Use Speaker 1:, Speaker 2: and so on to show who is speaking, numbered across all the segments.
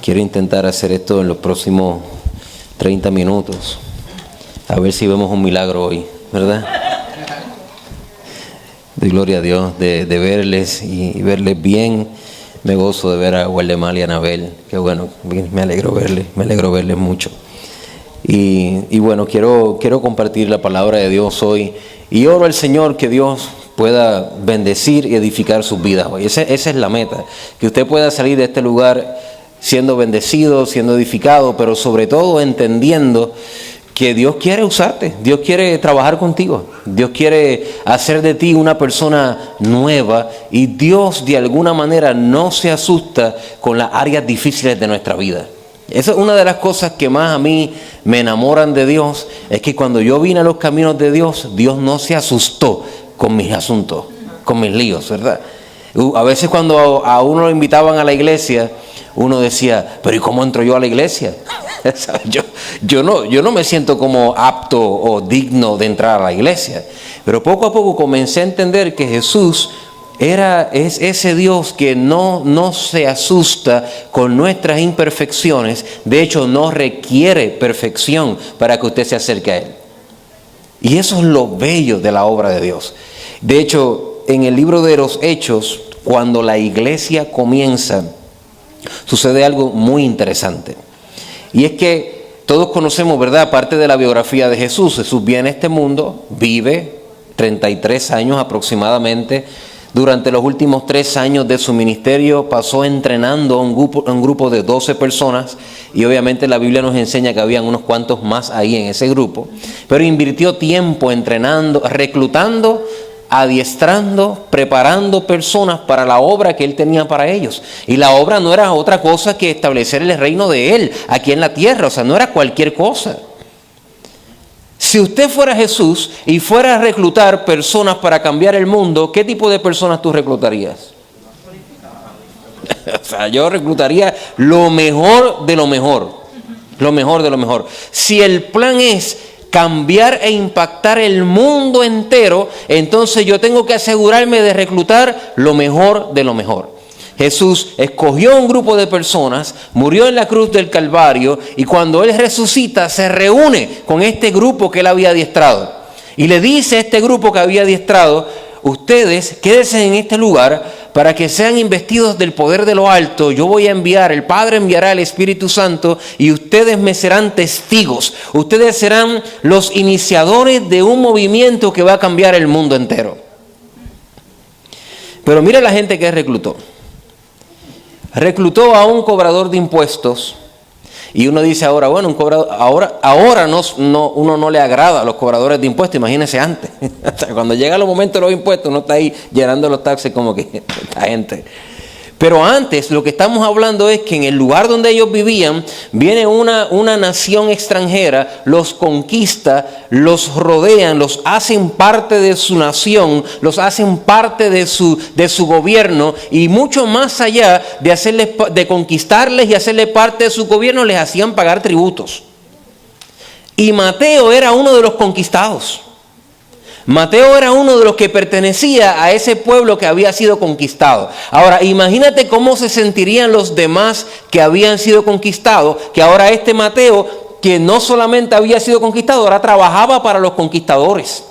Speaker 1: Quiero intentar hacer esto en los próximos 30 minutos. A ver si vemos un milagro hoy, ¿verdad? De gloria a Dios, de verles y verles bien. Me gozo de ver a Waldemar y a Anabel. Qué bueno, me alegro verles mucho. Y bueno, quiero compartir la palabra de Dios hoy. Y oro al Señor que Dios pueda bendecir y edificar sus vidas hoy. Esa es la meta. Que usted pueda salir de este lugar siendo bendecido, siendo edificado, pero sobre todo entendiendo que Dios quiere usarte, Dios quiere trabajar contigo, Dios quiere hacer de ti una persona nueva y Dios de alguna manera no se asusta con las áreas difíciles de nuestra vida. Esa es una de las cosas que más a mí me enamoran de Dios, es que cuando yo vine a los caminos de Dios, Dios no se asustó con mis asuntos, con mis líos, ¿verdad? A veces cuando a uno lo invitaban a la iglesia, uno decía, pero ¿y cómo entro yo a la iglesia? yo no me siento como apto o digno de entrar a la iglesia. Pero poco a poco comencé a entender que Jesús es ese Dios que no se asusta con nuestras imperfecciones. De hecho, no requiere perfección para que usted se acerque a Él. Y eso es lo bello de la obra de Dios. De hecho, en el libro de los Hechos, cuando la iglesia comienza, sucede algo muy interesante. Y es que todos conocemos, ¿verdad?, parte de la biografía de Jesús. Jesús viene a este mundo, vive 33 años aproximadamente. Durante los últimos 3 años de su ministerio pasó entrenando a un grupo de 12 personas. Y obviamente la Biblia nos enseña que habían unos cuantos más ahí en ese grupo. Pero invirtió tiempo entrenando, reclutando, adiestrando, preparando personas para la obra que Él tenía para ellos. Y la obra no era otra cosa que establecer el reino de Él aquí en la tierra. O sea, no era cualquier cosa. Si usted fuera Jesús y fuera a reclutar personas para cambiar el mundo, ¿qué tipo de personas tú reclutarías? O sea, yo reclutaría lo mejor de lo mejor. Lo mejor de lo mejor. Si el plan es cambiar e impactar el mundo entero, entonces yo tengo que asegurarme de reclutar lo mejor de lo mejor. Jesús escogió un grupo de personas, murió en la cruz del Calvario y cuando Él resucita se reúne con este grupo que Él había adiestrado. Y le dice a este grupo que había adiestrado, ustedes quédense en este lugar para que sean investidos del poder de lo alto. Yo voy a enviar, el Padre enviará el Espíritu Santo y ustedes me serán testigos. Ustedes serán los iniciadores de un movimiento que va a cambiar el mundo entero. Pero mira la gente que reclutó. Reclutó a un cobrador de impuestos. Y uno dice ahora, bueno, un cobrador, ahora uno no le agrada a los cobradores de impuestos, imagínense antes. O sea, cuando llega el momento de los impuestos, uno está ahí llenando los taxes como que esta gente. Pero antes lo que estamos hablando es que en el lugar donde ellos vivían, viene una nación extranjera, los conquista, los rodean, los hacen parte de su nación, los hacen parte de su gobierno y mucho más allá de conquistarles y hacerles parte de su gobierno, les hacían pagar tributos. Y Mateo era uno de los conquistados. Mateo era uno de los que pertenecía a ese pueblo que había sido conquistado. Ahora, imagínate cómo se sentirían los demás que habían sido conquistados, que ahora este Mateo, que no solamente había sido conquistado, ahora trabajaba para los conquistadores.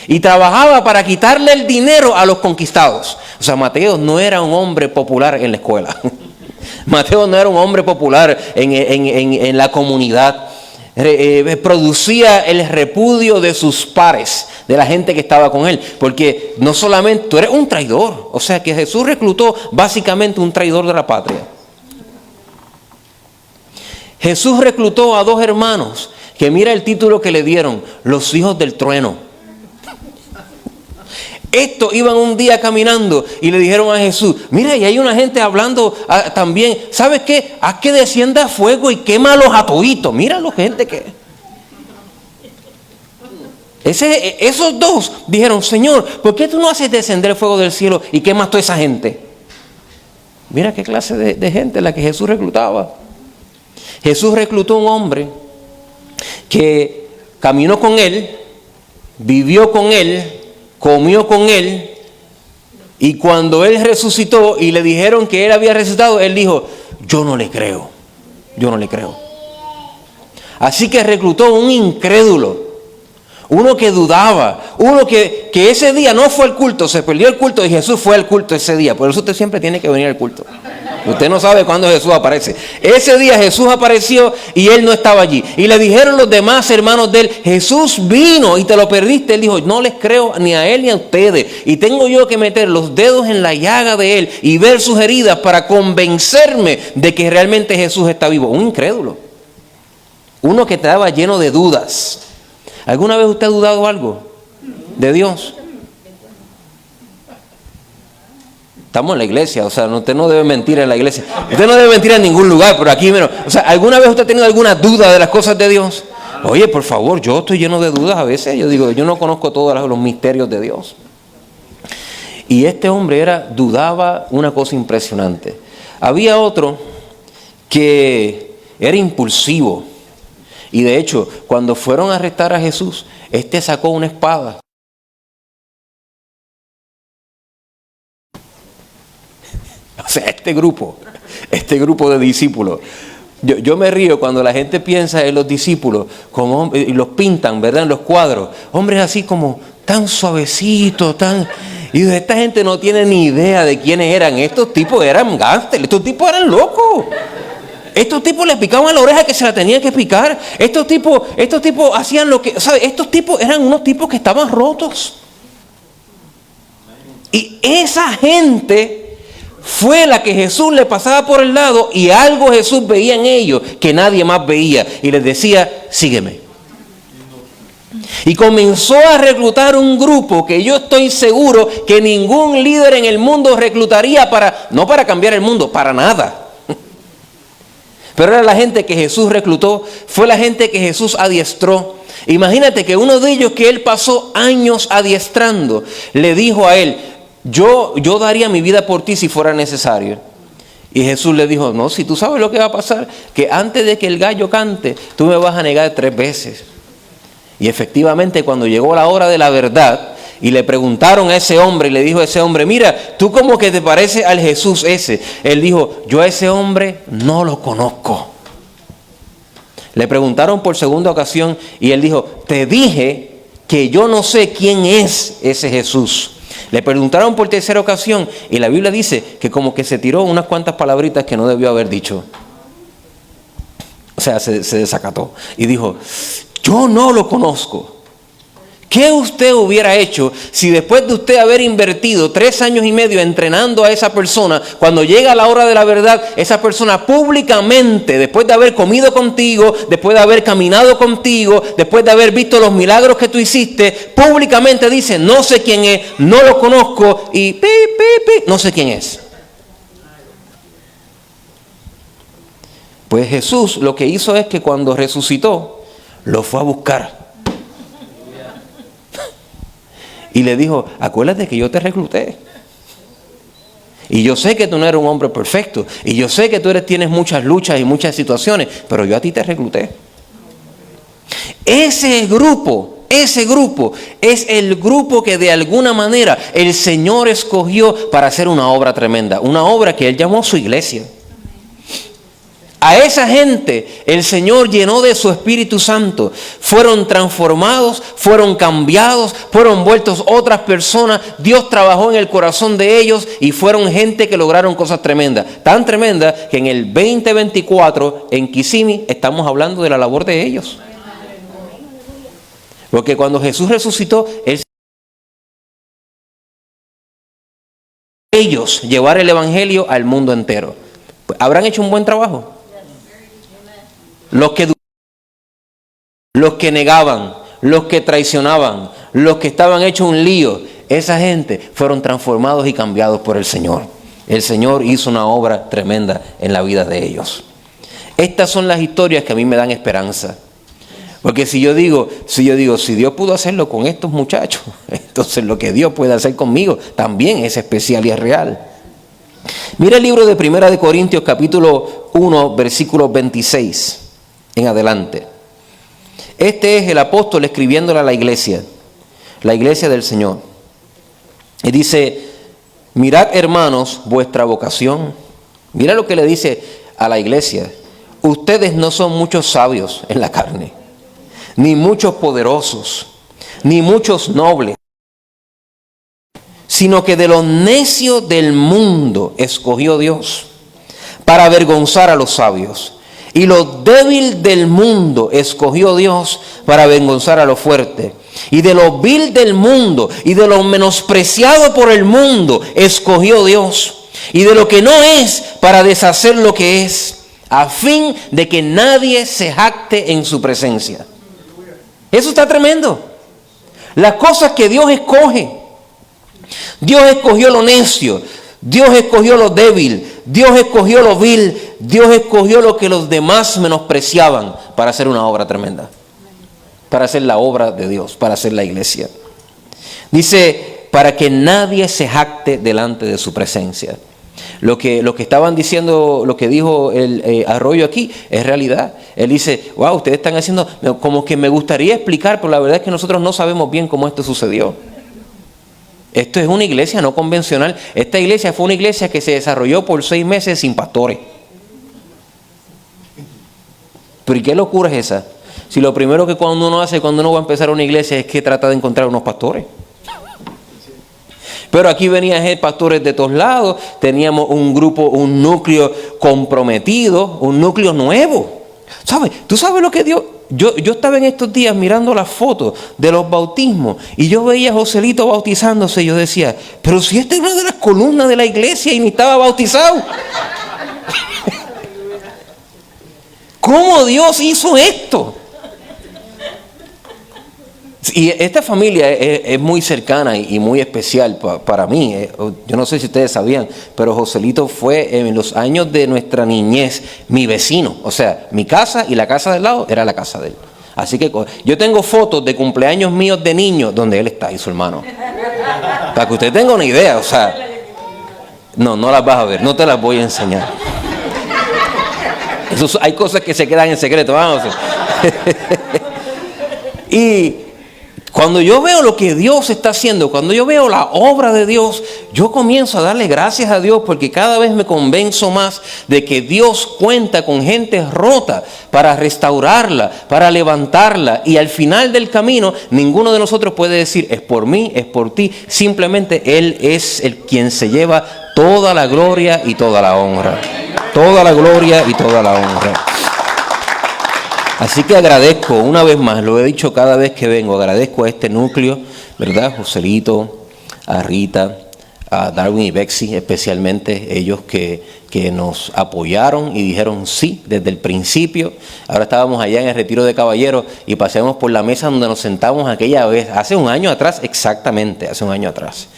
Speaker 1: Y trabajaba para quitarle el dinero a los conquistados. O sea, Mateo no era un hombre popular en la escuela. Mateo no era un hombre popular en la comunidad. Producía el repudio de sus pares, de la gente que estaba con él, porque no solamente tú eres un traidor, o sea que Jesús reclutó básicamente un traidor de la patria. Jesús reclutó a 2 hermanos que mira el título que le dieron, los hijos del trueno. Estos iban un día caminando y le dijeron a Jesús, mira, y hay una gente hablando también, ¿sabes qué? Haz que descienda fuego y quémalos a toditos. Mira la gente que... Esos 2 dijeron, Señor, ¿por qué tú no haces descender el fuego del cielo y quemas toda esa gente? Mira qué clase de gente la que Jesús reclutaba. Jesús reclutó a un hombre que caminó con Él, vivió con Él, comió con Él, y cuando Él resucitó y le dijeron que Él había resucitado, Él dijo, yo no le creo. Yo no le creo. Así que reclutó un incrédulo, uno que dudaba, uno que ese día no fue al culto, se perdió el culto y Jesús fue al culto ese día. Por eso usted siempre tiene que venir al culto. Usted no sabe cuándo Jesús aparece. Ese día Jesús apareció y él no estaba allí. Y le dijeron los demás hermanos de él, Jesús vino y te lo perdiste. Él dijo, no les creo ni a él ni a ustedes. Y tengo yo que meter los dedos en la llaga de él y ver sus heridas para convencerme de que realmente Jesús está vivo. Un incrédulo. Uno que estaba lleno de dudas. ¿Alguna vez usted ha dudado algo de Dios? Estamos en la iglesia, o sea, usted no debe mentir en la iglesia. Usted no debe mentir en ningún lugar, pero aquí menos. O sea, ¿alguna vez usted ha tenido alguna duda de las cosas de Dios? Oye, por favor, yo estoy lleno de dudas a veces. Yo digo, yo no conozco todos los misterios de Dios. Y este hombre dudaba una cosa impresionante. Había otro que era impulsivo. Y de hecho, cuando fueron a arrestar a Jesús, sacó una espada. O sea, este grupo de discípulos. Yo me río cuando la gente piensa en los discípulos como, y los pintan, ¿verdad? En los cuadros. Hombres así como tan suavecitos, Y esta gente no tiene ni idea de quiénes eran. Estos tipos eran gángsters, estos tipos eran locos. Estos tipos le picaban la oreja que se la tenían que picar. Estos tipos hacían lo que... ¿sabe? Estos tipos eran unos tipos que estaban rotos. Y esa gente fue la que Jesús le pasaba por el lado y algo Jesús veía en ellos que nadie más veía. Y les decía, sígueme. Y comenzó a reclutar un grupo que yo estoy seguro que ningún líder en el mundo reclutaría no para cambiar el mundo, para nada. Pero era la gente que Jesús reclutó, fue la gente que Jesús adiestró. Imagínate que uno de ellos que él pasó años adiestrando, le dijo a él, yo daría mi vida por ti si fuera necesario. Y Jesús le dijo, no, si tú sabes lo que va a pasar, que antes de que el gallo cante, tú me vas a negar 3 veces. Y efectivamente cuando llegó la hora de la verdad, y le preguntaron a ese hombre, y le dijo a ese hombre, mira, tú como que te pareces al Jesús ese. Él dijo, yo a ese hombre no lo conozco. Le preguntaron por segunda ocasión, y él dijo, te dije que yo no sé quién es ese Jesús. Le preguntaron por tercera ocasión, y la Biblia dice que como que se tiró unas cuantas palabritas que no debió haber dicho. O sea, se desacató. Y dijo, yo no lo conozco. ¿Qué usted hubiera hecho si después de usted haber invertido 3 años y medio entrenando a esa persona, cuando llega la hora de la verdad, esa persona públicamente, después de haber comido contigo, después de haber caminado contigo, después de haber visto los milagros que tú hiciste, públicamente dice, no sé quién es, no lo conozco y no sé quién es? Pues Jesús lo que hizo es que cuando resucitó, lo fue a buscar. Y le dijo, acuérdate que yo te recluté. Y yo sé que tú no eres un hombre perfecto. Y yo sé que tú tienes muchas luchas y muchas situaciones. Pero yo a ti te recluté. Ese grupo es el grupo que de alguna manera el Señor escogió para hacer una obra tremenda. Una obra que Él llamó su iglesia. A esa gente el Señor llenó de su Espíritu Santo. Fueron transformados, fueron cambiados, fueron vueltos otras personas. Dios trabajó en el corazón de ellos y fueron gente que lograron cosas tremendas. Tan tremendas que en el 2024 en Kissimmee estamos hablando de la labor de ellos. Porque cuando Jesús resucitó, ellos llevar el evangelio al mundo entero. ¿Habrán hecho un buen trabajo? Los que negaban, los que traicionaban, los que estaban hechos un lío, esa gente fueron transformados y cambiados por el Señor. El Señor hizo una obra tremenda en la vida de ellos. Estas son las historias que a mí me dan esperanza. Porque si yo digo, si Dios pudo hacerlo con estos muchachos, entonces lo que Dios puede hacer conmigo también es especial y es real. Mira el libro de 1 Corintios capítulo 1, versículo 26 en adelante. Este es el apóstol escribiéndole a la iglesia del Señor. Y dice, mirad hermanos vuestra vocación. Mira lo que le dice a la iglesia. ustedes no son muchos sabios en la carne, ni muchos poderosos, ni muchos nobles, sino que de lo necio del mundo escogió Dios para avergonzar a los sabios. Y lo débil del mundo escogió Dios para avergonzar a lo fuerte. Y de lo vil del mundo y de lo menospreciado por el mundo escogió Dios. Y de lo que no es para deshacer lo que es, a fin de que nadie se jacte en su presencia. Eso está tremendo. Las cosas que Dios escoge. Dios escogió lo necio. Dios escogió lo débil. Dios escogió lo vil. Dios escogió lo que los demás menospreciaban para hacer una obra tremenda. Para hacer la obra de Dios, para hacer la iglesia. Dice, para que nadie se jacte delante de su presencia. Lo que estaban diciendo, lo que dijo el Arroyo aquí, es realidad. Él dice, wow, ustedes están haciendo, como que me gustaría explicar, pero la verdad es que nosotros no sabemos bien cómo esto sucedió. Esto es una iglesia no convencional. Esta iglesia fue una iglesia que se desarrolló por 6 meses sin pastores. ¿Pero y qué locura es esa? Si lo primero que cuando uno hace, cuando uno va a empezar una iglesia, es que trata de encontrar unos pastores. Pero aquí venían pastores de todos lados, teníamos un grupo, un núcleo comprometido, un núcleo nuevo. ¿Sabes? ¿Tú sabes lo que Dios? Yo estaba en estos días mirando las fotos de los bautismos y yo veía a Joselito bautizándose y yo decía, pero si esta es una de las columnas de la iglesia y ni estaba bautizado. ¿Cómo Dios hizo esto? Y esta familia es muy cercana y muy especial para mí. Yo no sé si ustedes sabían, pero Joselito fue en los años de nuestra niñez mi vecino. O sea, mi casa y la casa del lado era la casa de él. Así que yo tengo fotos de cumpleaños míos de niños donde él está y su hermano. Para que usted tenga una idea, o sea, no las vas a ver, no te las voy a enseñar. Hay cosas que se quedan en secreto, vamos. Y cuando yo veo lo que Dios está haciendo, cuando yo veo la obra de Dios, yo comienzo a darle gracias a Dios porque cada vez me convenzo más de que Dios cuenta con gente rota para restaurarla, para levantarla. Y al final del camino, ninguno de nosotros puede decir, es por mí, es por ti. Simplemente Él es el quien se lleva toda la gloria y toda la honra. Toda la gloria y toda la honra. Así que agradezco, una vez más, lo he dicho cada vez que vengo, agradezco a este núcleo, ¿verdad? Joselito, a Rita, a Darwin y Bexy, especialmente ellos que nos apoyaron y dijeron sí desde el principio. Ahora estábamos allá en el Retiro de Caballeros y paseamos por la mesa donde nos sentamos aquella vez, hace un año atrás, exactamente, hace un año atrás.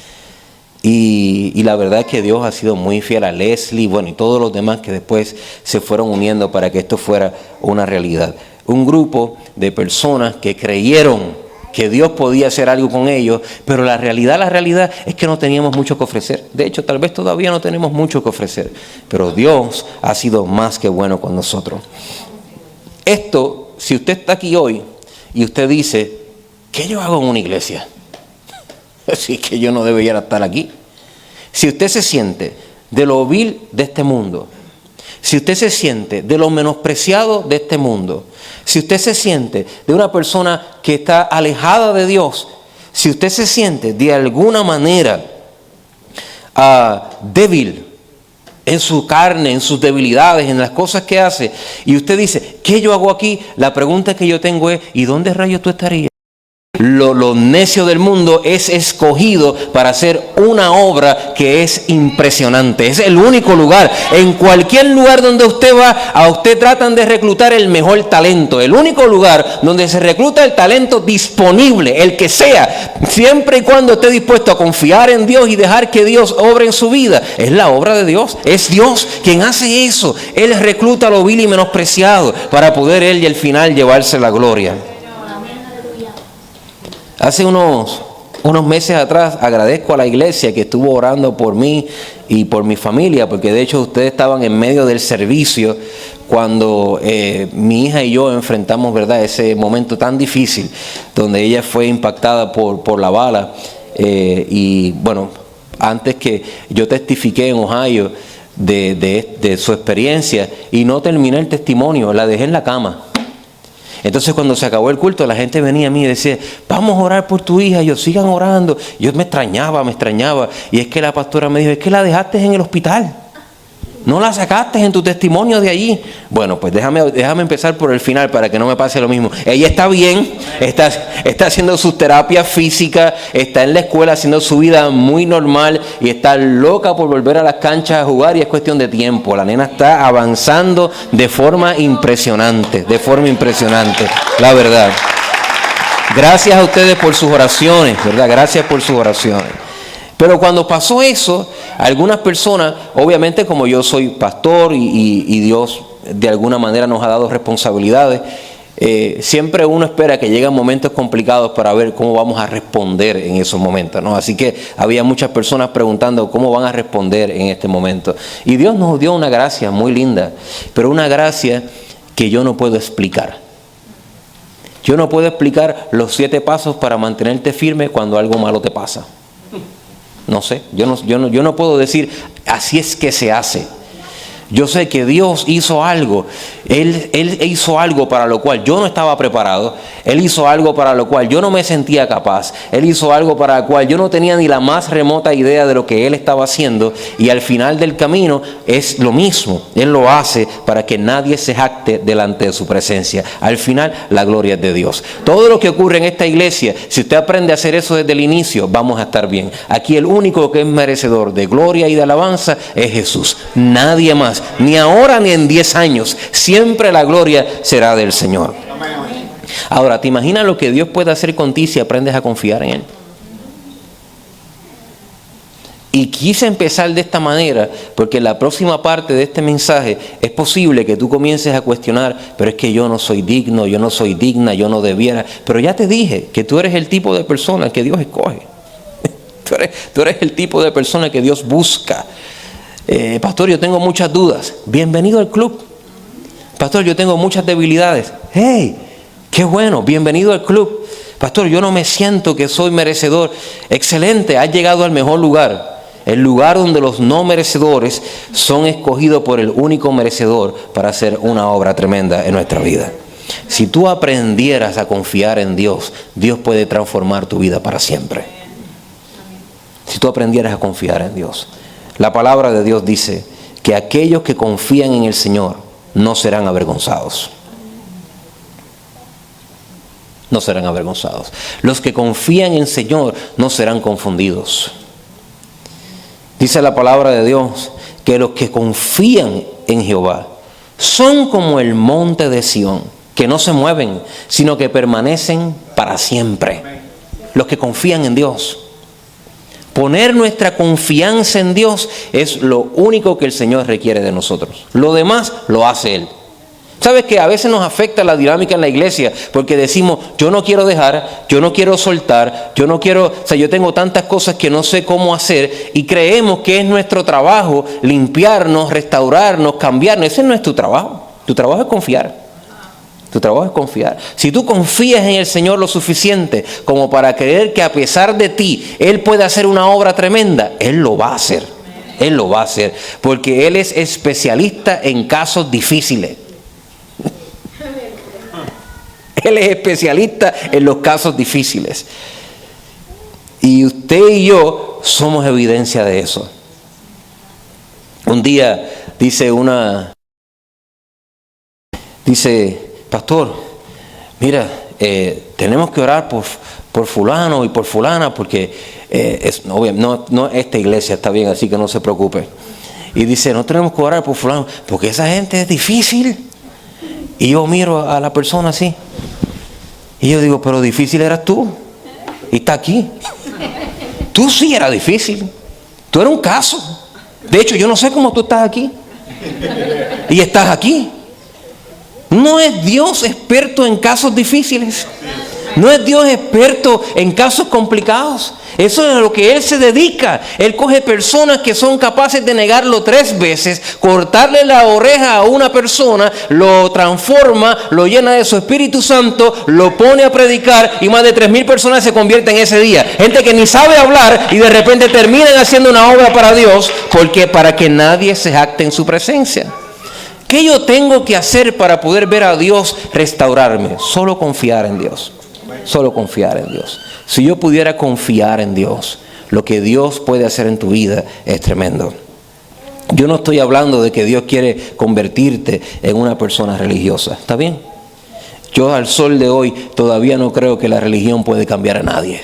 Speaker 1: Y la verdad es que Dios ha sido muy fiel a Leslie, bueno, y todos los demás que después se fueron uniendo para que esto fuera una realidad. Un grupo de personas que creyeron que Dios podía hacer algo con ellos, pero la realidad es que no teníamos mucho que ofrecer. De hecho, tal vez todavía no tenemos mucho que ofrecer, pero Dios ha sido más que bueno con nosotros. Esto, si usted está aquí hoy y usted dice, ¿qué yo hago en una iglesia? Así que yo no debería estar aquí. Si usted se siente de lo vil de este mundo, si usted se siente de lo menospreciado de este mundo, si usted se siente de una persona que está alejada de Dios, si usted se siente de alguna manera débil en su carne, en sus debilidades, en las cosas que hace, y usted dice, ¿qué yo hago aquí? La pregunta que yo tengo es, ¿y dónde rayos tú estarías? Lo necio del mundo es escogido para hacer una obra que es impresionante. Es el único lugar. En cualquier lugar donde usted va, a usted tratan de reclutar el mejor talento. El único lugar donde se recluta el talento disponible, el que sea, siempre y cuando esté dispuesto a confiar en Dios y dejar que Dios obre en su vida, es la obra de Dios. Es Dios quien hace eso. Él recluta lo vil y menospreciado para poder Él y al final llevarse la gloria. Hace unos meses atrás agradezco a la iglesia que estuvo orando por mí y por mi familia, porque de hecho ustedes estaban en medio del servicio cuando mi hija y yo enfrentamos, ¿verdad?, ese momento tan difícil donde ella fue impactada por la bala. Y bueno, antes que yo testifiqué en Ohio, de su experiencia y no terminé el testimonio, la dejé en la cama. Entonces cuando se acabó el culto, la gente venía a mí y decía, vamos a orar por tu hija. Y yo, sigan orando. Yo me extrañaba. Y es que la pastora me dijo, es que la dejaste en el hospital. No la sacaste en tu testimonio de allí. Bueno, pues déjame empezar por el final para que no me pase lo mismo. Ella está bien, está haciendo sus terapias físicas, está en la escuela haciendo su vida muy normal y está loca por volver a las canchas a jugar y es cuestión de tiempo. La nena está avanzando de forma impresionante, la verdad. Gracias a ustedes por sus oraciones, ¿verdad? Gracias por sus oraciones. Pero cuando pasó eso, algunas personas, obviamente como yo soy pastor y Dios de alguna manera nos ha dado responsabilidades, siempre uno espera que lleguen momentos complicados para ver cómo vamos a responder en esos momentos, ¿no? Así que había muchas personas preguntando cómo van a responder en este momento. Y Dios nos dio una gracia muy linda, pero una gracia que yo no puedo explicar. Yo no puedo explicar los 7 pasos para mantenerte firme cuando algo malo te pasa. No sé, yo no puedo decir así es que se hace. Yo sé que Dios hizo algo. Él hizo algo para lo cual yo no estaba preparado. Él hizo algo para lo cual yo no me sentía capaz. Él hizo algo para lo cual yo no tenía ni la más remota idea de lo que Él estaba haciendo. Y al final del camino es lo mismo. Él lo hace para que nadie se jacte delante de su presencia. Al final la gloria es de Dios. Todo lo que ocurre en esta iglesia, si usted aprende a hacer eso desde el inicio, vamos a estar bien. Aquí el único que es merecedor de gloria y de alabanza es Jesús. Nadie más. Ni ahora ni en 10 años. Siempre la gloria será del Señor. Ahora, ¿te imaginas lo que Dios puede hacer contigo si aprendes a confiar en Él? Y quise empezar de esta manera porque en la próxima parte de este mensaje es posible que tú comiences a cuestionar, pero es que yo no soy digno, yo no soy digna, yo no debiera. Pero ya te dije que tú eres el tipo de persona que Dios escoge. Tú eres el tipo de persona que Dios busca. Pastor, yo tengo muchas dudas. Bienvenido al club. Pastor, yo tengo muchas debilidades. ¡Hey! ¡Qué bueno! Bienvenido al club. Pastor, yo no me siento que soy merecedor. Excelente, has llegado al mejor lugar. El lugar donde los no merecedores son escogidos por el único merecedor para hacer una obra tremenda en nuestra vida. Si tú aprendieras a confiar en Dios, Dios puede transformar tu vida para siempre. Si tú aprendieras a confiar en Dios. La palabra de Dios dice que aquellos que confían en el Señor no serán avergonzados. No serán avergonzados. Los que confían en el Señor no serán confundidos. Dice la palabra de Dios que los que confían en Jehová son como el monte de Sión, que no se mueven, sino que permanecen para siempre. Los que confían en Dios. Poner nuestra confianza en Dios es lo único que el Señor requiere de nosotros. Lo demás lo hace Él. ¿Sabes que a veces nos afecta la dinámica en la iglesia? Porque decimos, yo no quiero dejar, yo no quiero soltar, yo tengo tantas cosas que no sé cómo hacer y creemos que es nuestro trabajo limpiarnos, restaurarnos, cambiarnos. Ese no es tu trabajo. Tu trabajo es confiar. Tu trabajo es confiar. Si tú confías en el Señor lo suficiente como para creer que a pesar de ti, Él puede hacer una obra tremenda, Él lo va a hacer. Él lo va a hacer. Porque Él es especialista en casos difíciles. Él es especialista en los casos difíciles. Y usted y yo somos evidencia de eso. Un día dice, pastor, mira, tenemos que orar por fulano y por fulana porque no esta iglesia está bien, así que no se preocupe. Y dice, no tenemos que orar por fulano porque esa gente es difícil. Y yo miro a la persona así. Y yo digo, pero difícil eras tú. Y está aquí. Tú sí eras difícil. Tú eras un caso. De hecho, yo no sé cómo tú estás aquí. Y estás aquí. ¿No es Dios experto en casos difíciles? No es Dios experto en casos complicados. Eso es a lo que Él se dedica. Él coge personas que son capaces de negarlo 3 veces, cortarle la oreja a una persona, lo transforma, lo llena de su Espíritu Santo, lo pone a predicar y más de 3,000 personas se convierten ese día. Gente que ni sabe hablar y de repente terminan haciendo una obra para Dios, porque para que nadie se jacte en su presencia. ¿Qué yo tengo que hacer para poder ver a Dios restaurarme? Solo confiar en Dios. Solo confiar en Dios. Si yo pudiera confiar en Dios, lo que Dios puede hacer en tu vida es tremendo. Yo no estoy hablando de que Dios quiere convertirte en una persona religiosa. ¿Está bien? Yo al sol de hoy todavía no creo que la religión puede cambiar a nadie.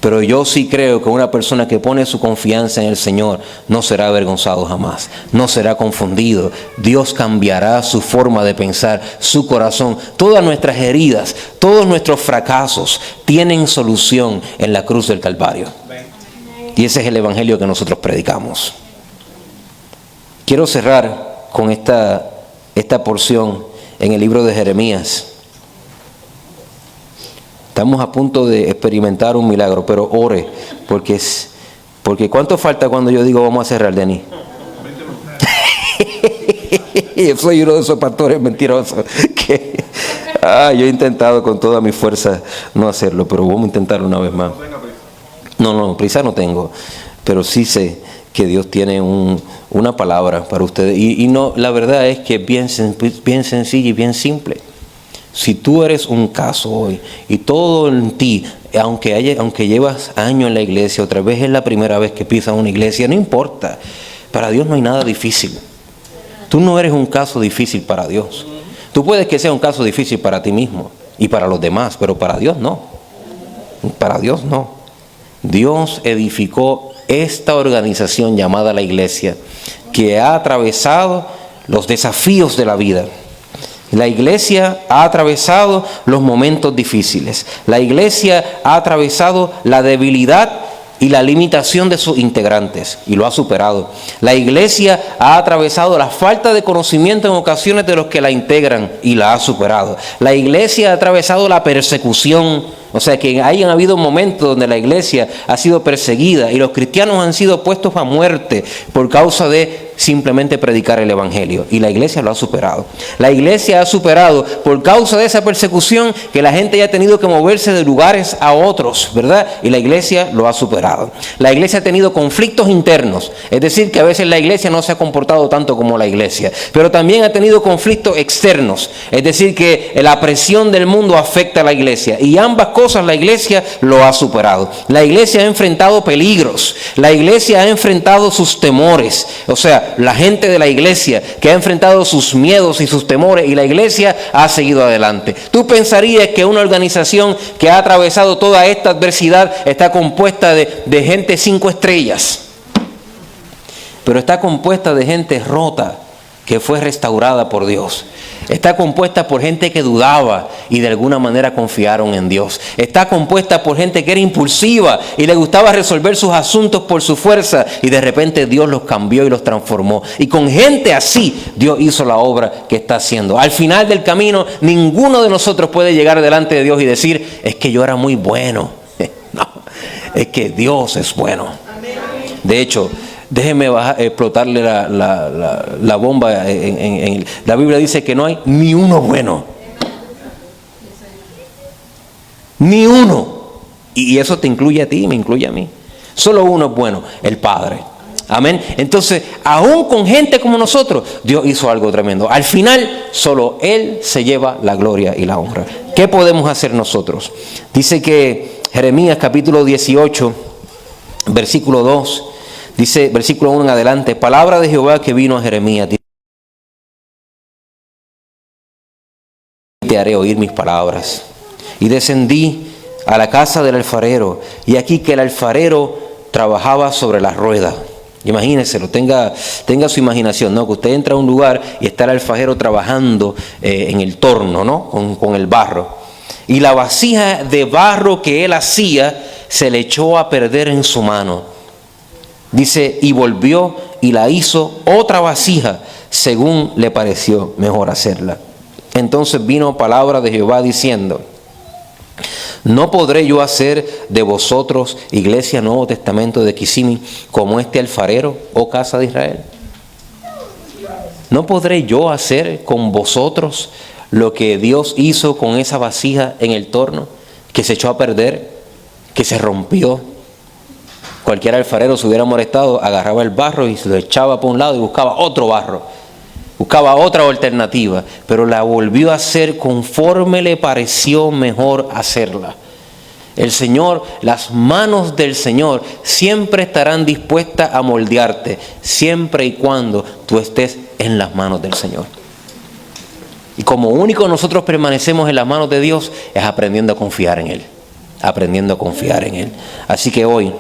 Speaker 1: Pero yo sí creo que una persona que pone su confianza en el Señor no será avergonzado jamás, no será confundido. Dios cambiará su forma de pensar, su corazón. Todas nuestras heridas, todos nuestros fracasos tienen solución en la cruz del Calvario. Y ese es el evangelio que nosotros predicamos. Quiero cerrar con esta porción en el libro de Jeremías. Estamos a punto de experimentar un milagro, pero ore, porque ¿cuánto falta cuando yo digo vamos a cerrar, Denis? Yo soy uno de esos pastores mentirosos que yo he intentado con toda mi fuerza no hacerlo, pero vamos a intentarlo una vez más. No, prisa no tengo, pero sí sé que Dios tiene una palabra para ustedes y no, la verdad es que es bien sencilla y bien simple. Si tú eres un caso hoy y todo en ti, aunque llevas años en la iglesia, otra vez es la primera vez que pisas una iglesia, no importa. Para Dios no hay nada difícil. Tú no eres un caso difícil para Dios. Tú puedes que sea un caso difícil para ti mismo y para los demás, pero para Dios no. Para Dios no. Dios edificó esta organización llamada la iglesia que ha atravesado los desafíos de la vida. La iglesia ha atravesado los momentos difíciles. La iglesia ha atravesado la debilidad y la limitación de sus integrantes y lo ha superado. La iglesia ha atravesado la falta de conocimiento en ocasiones de los que la integran y la ha superado. La iglesia ha atravesado la persecución, o sea que hayan habido momentos donde la iglesia ha sido perseguida y los cristianos han sido puestos a muerte por causa de simplemente predicar el evangelio, y la iglesia lo ha superado. La iglesia ha superado por causa de esa persecución que la gente haya tenido que moverse de lugares a otros, ¿verdad? Y la iglesia lo ha superado. La iglesia ha tenido conflictos internos, es decir, que a veces la iglesia no se ha comportado tanto como la iglesia, pero también ha tenido conflictos externos, es decir, que la presión del mundo afecta a la iglesia, y ambas cosas la iglesia lo ha superado. La iglesia ha enfrentado peligros, la iglesia ha enfrentado sus temores, o sea, la gente de la iglesia que ha enfrentado sus miedos y sus temores, y la iglesia ha seguido adelante. Tú pensarías que una organización que ha atravesado toda esta adversidad está compuesta de gente 5 estrellas, pero está compuesta de gente rota que fue restaurada por Dios. Está compuesta por gente que dudaba y de alguna manera confiaron en Dios. Está compuesta por gente que era impulsiva y le gustaba resolver sus asuntos por su fuerza, y de repente Dios los cambió y los transformó. Y con gente así Dios hizo la obra que está haciendo. Al final del camino ninguno de nosotros puede llegar delante de Dios y decir: es que yo era muy bueno. No, es que Dios es bueno. De hecho, déjeme explotarle la bomba. La Biblia dice que no hay ni uno bueno. Ni uno. Y eso te incluye a ti, me incluye a mí. Solo uno es bueno, el Padre. Amén. Entonces, aún con gente como nosotros, Dios hizo algo tremendo. Al final, solo Él se lleva la gloria y la honra. ¿Qué podemos hacer nosotros? Dice que Jeremías capítulo 18, versículo 2. Dice, versículo 1 en adelante: palabra de Jehová que vino a Jeremías. Te haré oír mis palabras. Y descendí a la casa del alfarero, y aquí que el alfarero trabajaba sobre la rueda. Imagínenselo, tenga su imaginación, ¿no? Que usted entra a un lugar y está el alfarero trabajando en el torno, ¿no? Con el barro. Y la vasija de barro que él hacía se le echó a perder en su mano. Dice, y volvió y la hizo otra vasija según le pareció mejor hacerla. Entonces vino palabra de Jehová diciendo: ¿No podré yo hacer de vosotros, Iglesia Nuevo Testamento de Kissimmee, como este alfarero, oh casa de Israel? ¿No podré yo hacer con vosotros lo que Dios hizo con esa vasija en el torno, que se echó a perder, que se rompió? Cualquier alfarero se hubiera molestado, agarraba el barro y se lo echaba por un lado y buscaba otro barro, buscaba otra alternativa, pero la volvió a hacer conforme le pareció mejor hacerla. El Señor, las manos del Señor siempre estarán dispuestas a moldearte, siempre y cuando tú estés en las manos del Señor. Y como único nosotros permanecemos en las manos de Dios es aprendiendo a confiar en Él, aprendiendo a confiar en Él. Así que hoy,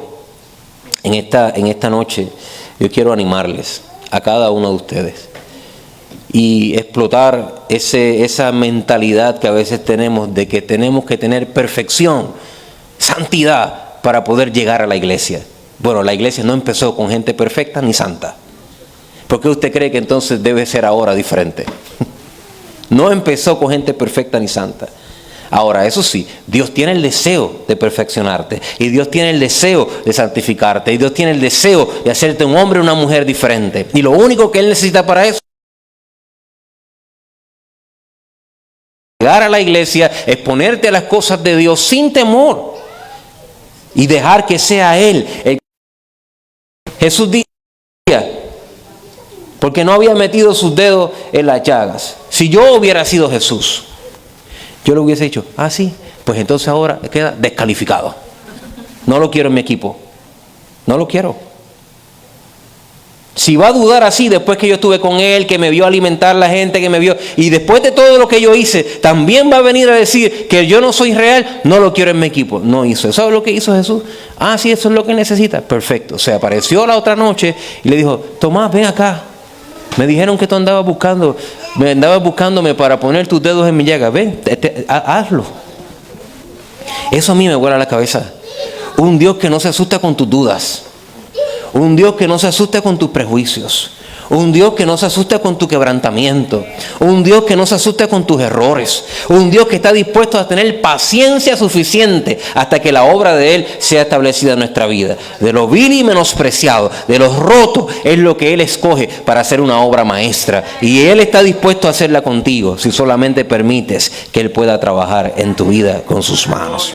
Speaker 1: en esta noche, yo quiero animarles a cada uno de ustedes y explotar esa mentalidad que a veces tenemos de que tenemos que tener perfección, santidad para poder llegar a la iglesia. Bueno, la iglesia no empezó con gente perfecta ni santa. ¿Por qué usted cree que entonces debe ser ahora diferente? No empezó con gente perfecta ni santa. Ahora, eso sí, Dios tiene el deseo de perfeccionarte, y Dios tiene el deseo de santificarte, y Dios tiene el deseo de hacerte un hombre o una mujer diferente. Y lo único que Él necesita para eso, llegar a la iglesia, exponerte a las cosas de Dios sin temor y dejar que sea Él. Jesús decía, porque no había metido sus dedos en las llagas. Si yo hubiera sido Jesús, yo le hubiese dicho, sí, pues entonces ahora queda descalificado. No lo quiero en mi equipo. No lo quiero. Si va a dudar así, después que yo estuve con él, que me vio alimentar la gente, que me vio, y después de todo lo que yo hice, también va a venir a decir que yo no soy real, no lo quiero en mi equipo. No hizo eso. ¿Sabes lo que hizo Jesús? Sí, eso es lo que necesita. Perfecto. Se apareció la otra noche y le dijo, Tomás, ven acá. Me dijeron que tú andabas buscándome para poner tus dedos en mi llaga. Ven, hazlo. Eso a mí me vuela la cabeza. Un Dios que no se asusta con tus dudas. Un Dios que no se asusta con tus prejuicios. Un Dios que no se asusta con tu quebrantamiento. Un Dios que no se asusta con tus errores. Un Dios que está dispuesto a tener paciencia suficiente hasta que la obra de Él sea establecida en nuestra vida. De lo vil y menospreciado, de lo roto, es lo que Él escoge para hacer una obra maestra. Y Él está dispuesto a hacerla contigo si solamente permites que Él pueda trabajar en tu vida con sus manos.